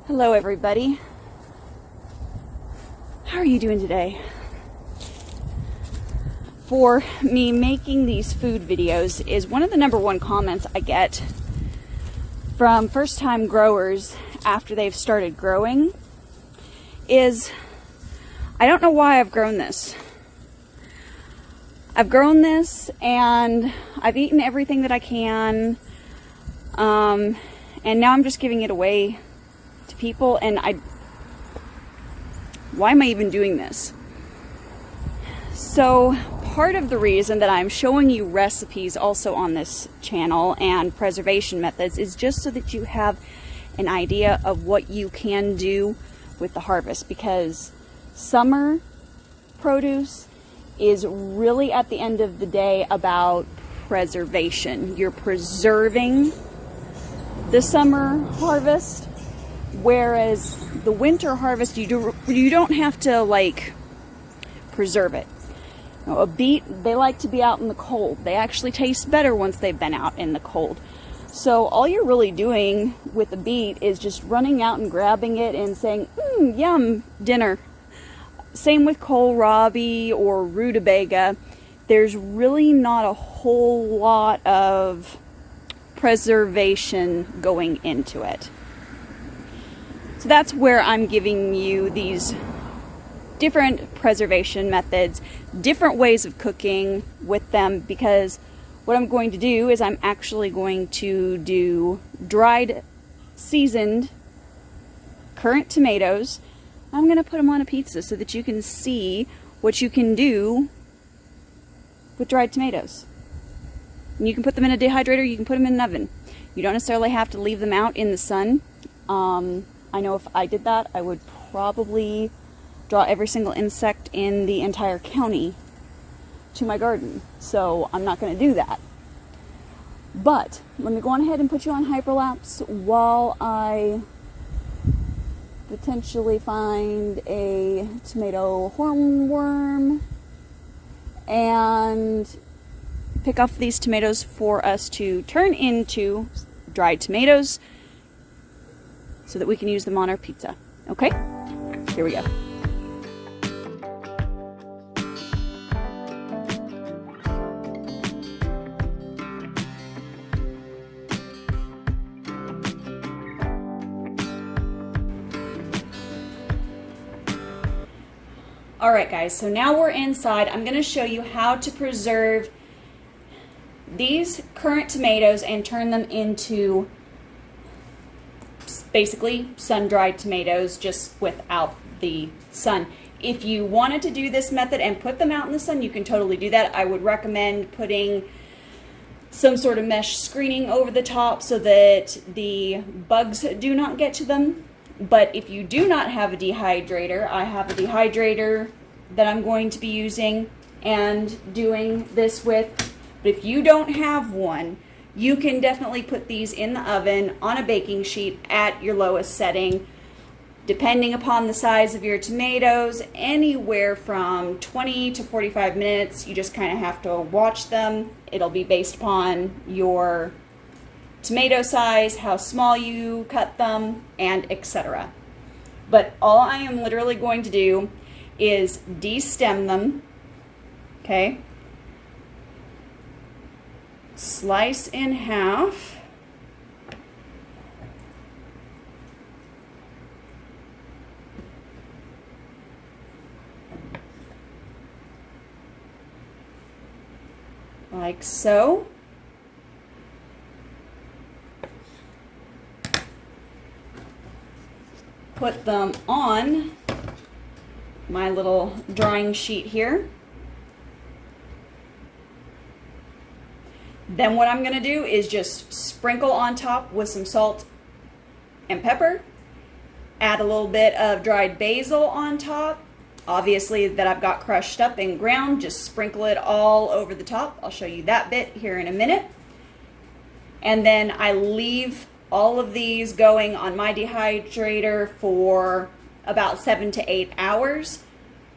Hello everybody. How are you doing today? For me making these food videos is one of the number one comments I get from first-time growers after they've started growing is, I don't know why I've grown this. I've grown this and I've eaten everything that I can, and now I'm just giving it away to people, and why am I even doing this? So part of the reason that I'm showing you recipes also on this channel and preservation methods is just so that you have an idea of what you can do with the harvest, because summer produce is really at the end of the day about preservation. You're preserving the summer harvest, whereas the winter harvest, you don't have to like preserve it. You know, a beet, they like to be out in the cold. They actually taste better once they've been out in the cold. So all you're really doing with a beet is just running out and grabbing it and saying, yum, dinner. Same with kohlrabi or rutabaga. There's really not a whole lot of preservation going into it. So that's where I'm giving you these different preservation methods, different ways of cooking with them, because what I'm going to do is I'm actually going to do dried, seasoned, current tomatoes. I'm going to put them on a pizza so that you can see what you can do with dried tomatoes. And you can put them in a dehydrator, you can put them in an oven. You don't necessarily have to leave them out in the sun. I know if I did that, I would probably draw every single insect in the entire county to my garden. So I'm not going to do that. But let me go on ahead and put you on Hyperlapse while I potentially find a tomato hornworm and pick off these tomatoes for us to turn into dried tomatoes so that we can use them on our pizza. Okay? Here we go. Alright guys, so now we're inside. I'm going to show you how to preserve these current tomatoes and turn them into basically sun-dried tomatoes, just without the sun. If you wanted to do this method and put them out in the sun, you can totally do that. I would recommend putting some sort of mesh screening over the top so that the bugs do not get to them. But if you do not have a dehydrator, I have a dehydrator that I'm going to be using and doing this with. But if you don't have one, you can definitely put these in the oven on a baking sheet at your lowest setting. Depending upon the size of your tomatoes, anywhere from 20 to 45 minutes. You just kind of have to watch them. It'll be based upon your tomato size, how small you cut them, and etc. But all I am literally going to do is de-stem them, okay? Slice in half. Like so. Put them on my little drying sheet here. Then what I'm going to do is just sprinkle on top with some salt and pepper. Add a little bit of dried basil on top. Obviously that I've got crushed up and ground. Just sprinkle it all over the top. I'll show you that bit here in a minute. And then I leave all of these going on my dehydrator for about 7 to 8 hours.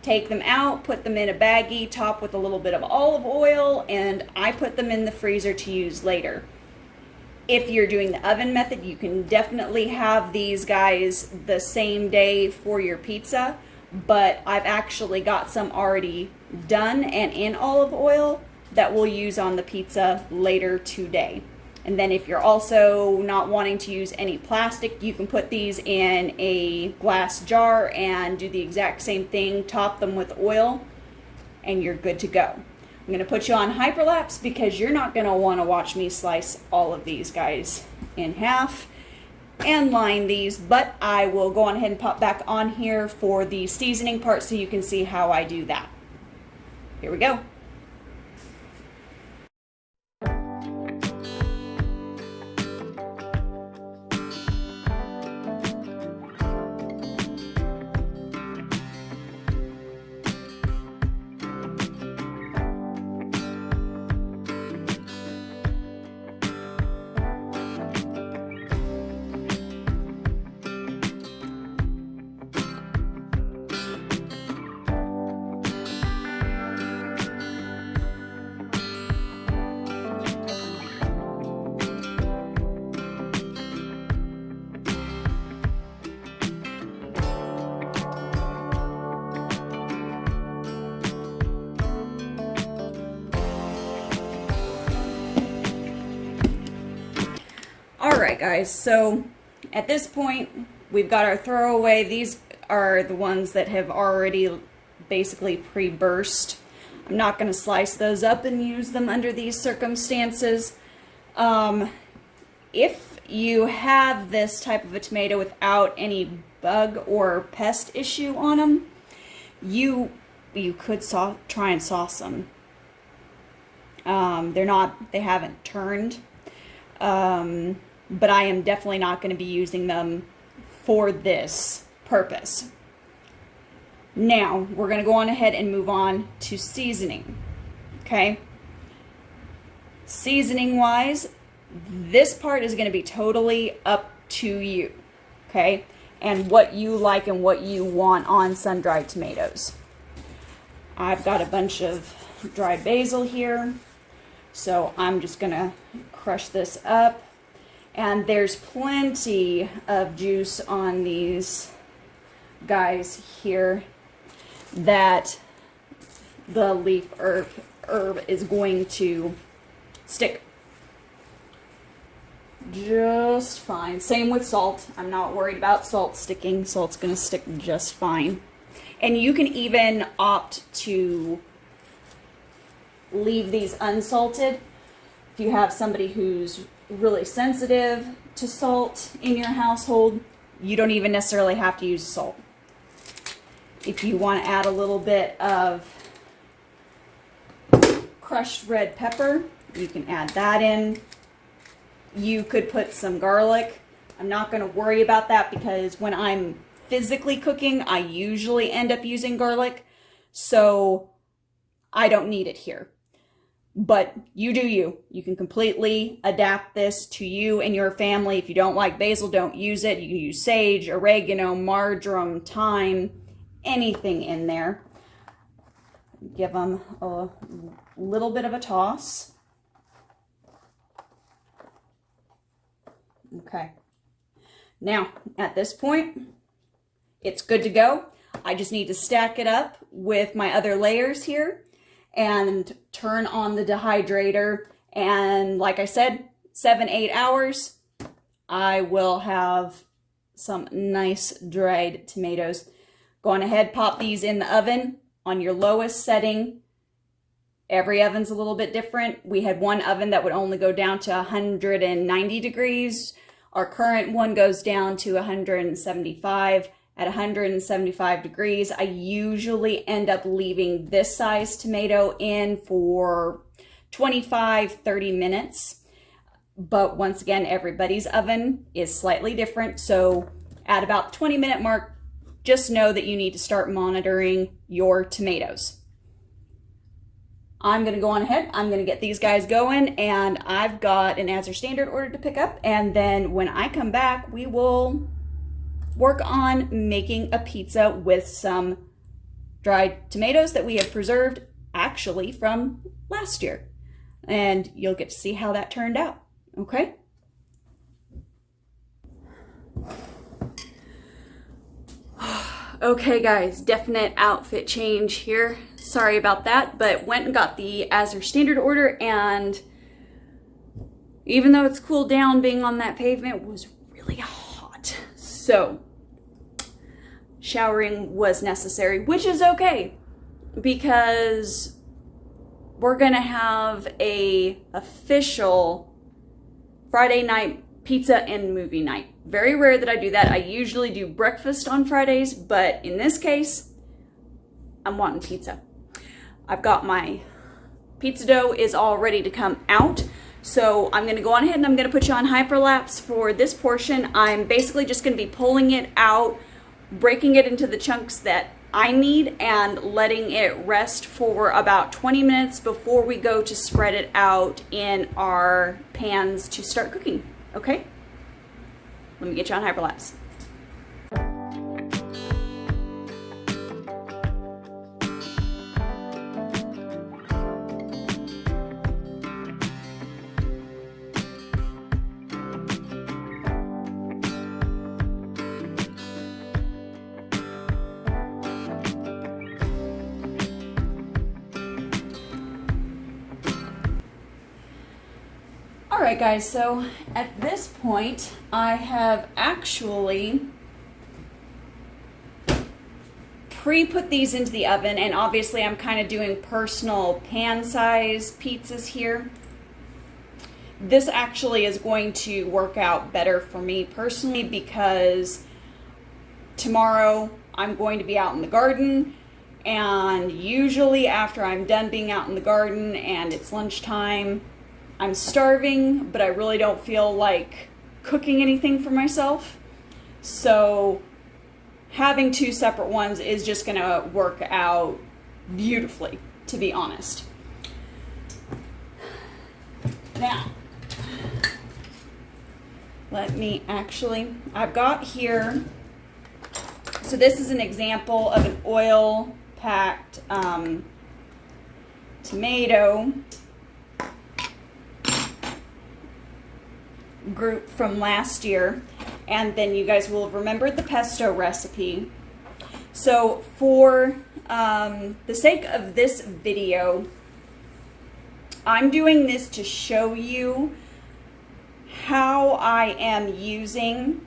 Take them out, put them in a baggie, top with a little bit of olive oil, and I put them in the freezer to use later. If you're doing the oven method, you can definitely have these guys the same day for your pizza, but I've actually got some already done and in olive oil that we'll use on the pizza later today. And then if you're also not wanting to use any plastic, you can put these in a glass jar and do the exact same thing, top them with oil, and you're good to go. I'm going to put you on Hyperlapse because you're not going to want to watch me slice all of these guys in half and line these, but I will go on ahead and pop back on here for the seasoning part so you can see how I do that. Here we go. Alright guys, so at this point we've got our throwaway. These are the ones that have already basically pre-burst. I'm not going to slice those up and use them under these circumstances. If you have this type of a tomato without any bug or pest issue on them, you could try and sauce them. They haven't turned. But I am definitely not going to be using them for this purpose. Now, we're going to go on ahead and move on to seasoning. Okay? Seasoning wise, this part is going to be totally up to you. Okay? And what you like and what you want on sun-dried tomatoes. I've got a bunch of dried basil here, so I'm just going to crush this up. And there's plenty of juice on these guys here that the leaf herb is going to stick just fine. Same with salt. I'm not worried about salt sticking. Salt's going to stick just fine. And you can even opt to leave these unsalted. If you have somebody who's really sensitive to salt in your household, you don't even necessarily have to use salt. If you want to add a little bit of crushed red pepper, you can add that in. You could put some garlic. I'm not going to worry about that because when I'm physically cooking, I usually end up using garlic, so I don't need it here. But you do you. You can completely adapt this to you and your family. If you don't like basil, don't use it. You can use sage, oregano, marjoram, thyme, anything in there. Give them a little bit of a toss. Okay. Now, at this point, it's good to go. I just need to stack it up with my other layers here and turn on the dehydrator, and like I said, 7-8 hours, I will have some nice dried tomatoes. Go on ahead, pop these in the oven on your lowest setting. Every oven's a little bit different. We had one oven that would only go down to 190 degrees. Our current one goes down to 175. At 175 degrees, I usually end up leaving this size tomato in for 25-30 minutes. But once again, everybody's oven is slightly different. So at about the 20-minute mark, just know that you need to start monitoring your tomatoes. I'm going to go on ahead. I'm going to get these guys going, and I've got an as or standard order to pick up. And then when I come back, we will work on making a pizza with some dried tomatoes that we have preserved actually from last year. And you'll get to see how that turned out. Okay? Okay guys, definite outfit change here. Sorry about that, but went and got the as her standard order, and even though it's cooled down, being on that pavement was really hot. So showering was necessary, which is okay because we're gonna have a official Friday night pizza and movie night. Very rare that I do that. I usually do breakfast on Fridays, but in this case, I'm wanting pizza. I've got my pizza dough is all ready to come out. So I'm gonna go on ahead and I'm gonna put you on Hyperlapse for this portion. I'm basically just gonna be pulling it out, breaking it into the chunks that I need, and letting it rest for about 20 minutes before we go to spread it out in our pans to start cooking, okay? Let me get you on Hyperlapse. Alright guys, so at this point I have actually pre-put these into the oven, and obviously I'm kind of doing personal pan size pizzas here. This actually is going to work out better for me personally because tomorrow I'm going to be out in the garden, and usually after I'm done being out in the garden and it's lunchtime, I'm starving, but I really don't feel like cooking anything for myself. So having two separate ones is just gonna work out beautifully, to be honest. Now, let me actually, I've got here, so this is an example of an oil-packed tomato group from last year, and then you guys will have remembered the pesto recipe. So for the sake of this video, I'm doing this to show you how I am using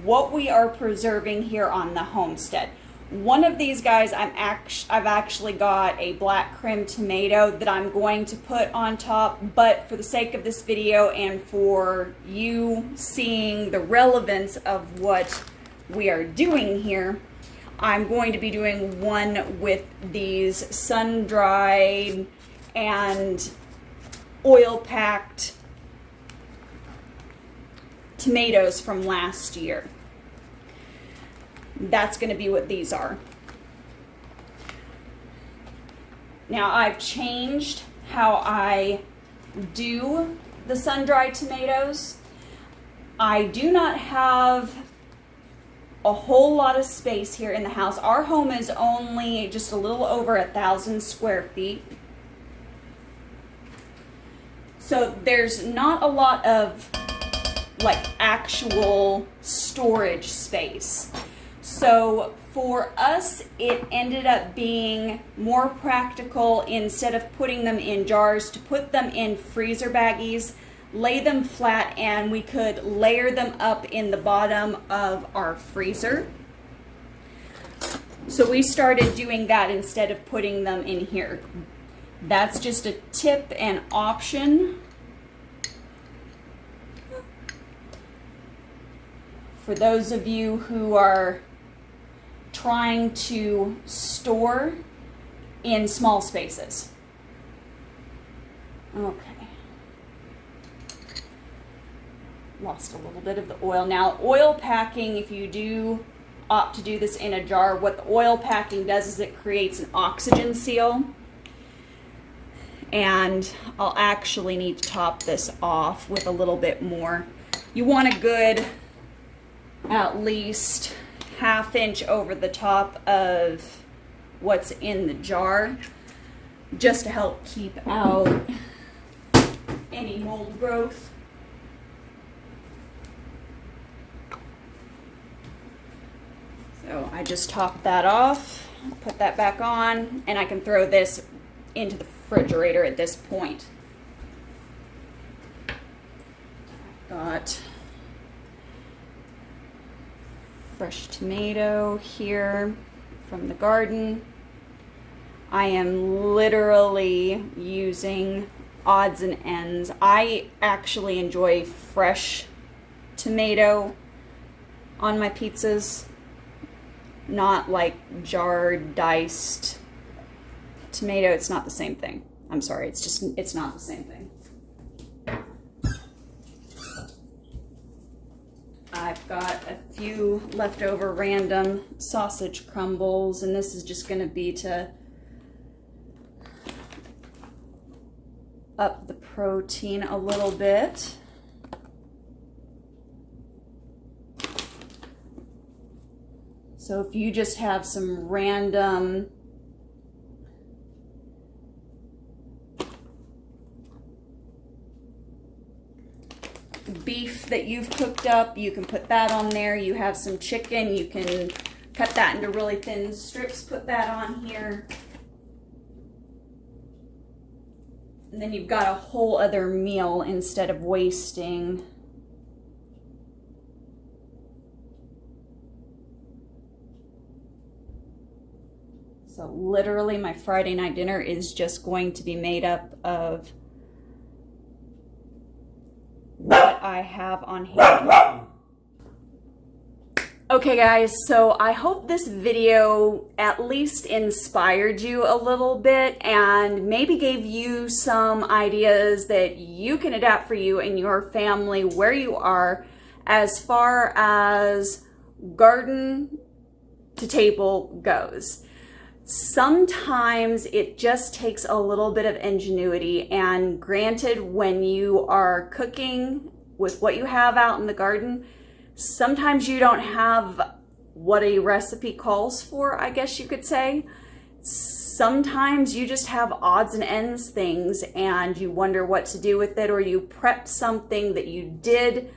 what we are preserving here on the homestead. One of these guys, I've actually got a black creme tomato that I'm going to put on top, but for the sake of this video and for you seeing the relevance of what we are doing here, I'm going to be doing one with these sun-dried and oil-packed tomatoes from last year. That's going to be what these are. Now I've changed how I do the sun-dried tomatoes. I do not have a whole lot of space here in the house. Our home is only just a little over 1,000 square feet. So there's not a lot of like actual storage space. So for us, it ended up being more practical, instead of putting them in jars, to put them in freezer baggies, lay them flat, and we could layer them up in the bottom of our freezer. So we started doing that instead of putting them in here. That's just a tip and option for those of you who are trying to store in small spaces. Okay. Lost a little bit of the oil. Now, oil packing, if you do opt to do this in a jar, what the oil packing does is it creates an oxygen seal. And I'll actually need to top this off with a little bit more. You want a good, at least ½ inch over the top of what's in the jar, just to help keep out any mold growth. So I just topped that off, put that back on, and I can throw this into the refrigerator at this point. Got fresh tomato here from the garden. I am literally using odds and ends. I actually enjoy fresh tomato on my pizzas, not like jarred, diced tomato. It's not the same thing. I'm sorry, it's not the same thing. I've got a few leftover random sausage crumbles, and this is just going to be to up the protein a little bit. So if you just have some random beef that you've cooked up, you can put that on there. You have some chicken, you can cut that into really thin strips, put that on here. And then you've got a whole other meal instead of wasting. So literally my Friday night dinner is just going to be made up of what I have on hand. Okay guys, so I hope this video at least inspired you a little bit and maybe gave you some ideas that you can adapt for you and your family where you are as far as garden to table goes. Sometimes it just takes a little bit of ingenuity, and granted, when you are cooking with what you have out in the garden, sometimes you don't have what a recipe calls for, I guess you could say. Sometimes you just have odds and ends things and you wonder what to do with it, or you prep something that you did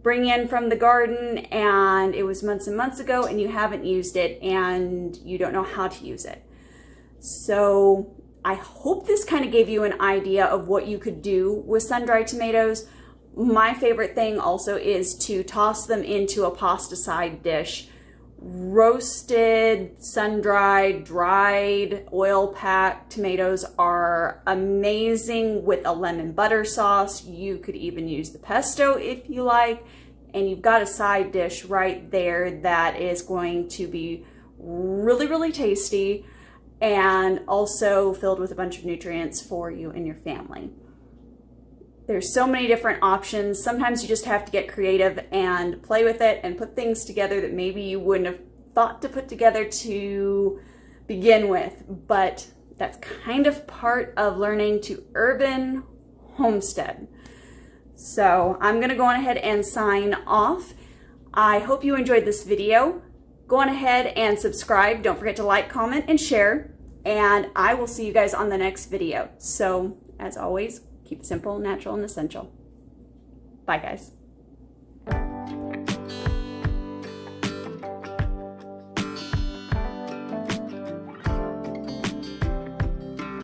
bring in from the garden and it was months and months ago and you haven't used it and you don't know how to use it. So I hope this kind of gave you an idea of what you could do with sun-dried tomatoes. My favorite thing also is to toss them into a pasta side dish. Roasted, sun-dried, dried, oil-packed tomatoes are amazing with a lemon butter sauce. You could even use the pesto if you like, and you've got a side dish right there that is going to be really, really tasty and also filled with a bunch of nutrients for you and your family. There's so many different options. Sometimes you just have to get creative and play with it and put things together that maybe you wouldn't have thought to put together to begin with, but that's kind of part of learning to urban homestead. So I'm gonna go on ahead and sign off. I hope you enjoyed this video. Go on ahead and subscribe. Don't forget to like, comment, and share, and I will see you guys on the next video. So as always, keep it simple, natural, and essential. Bye, guys.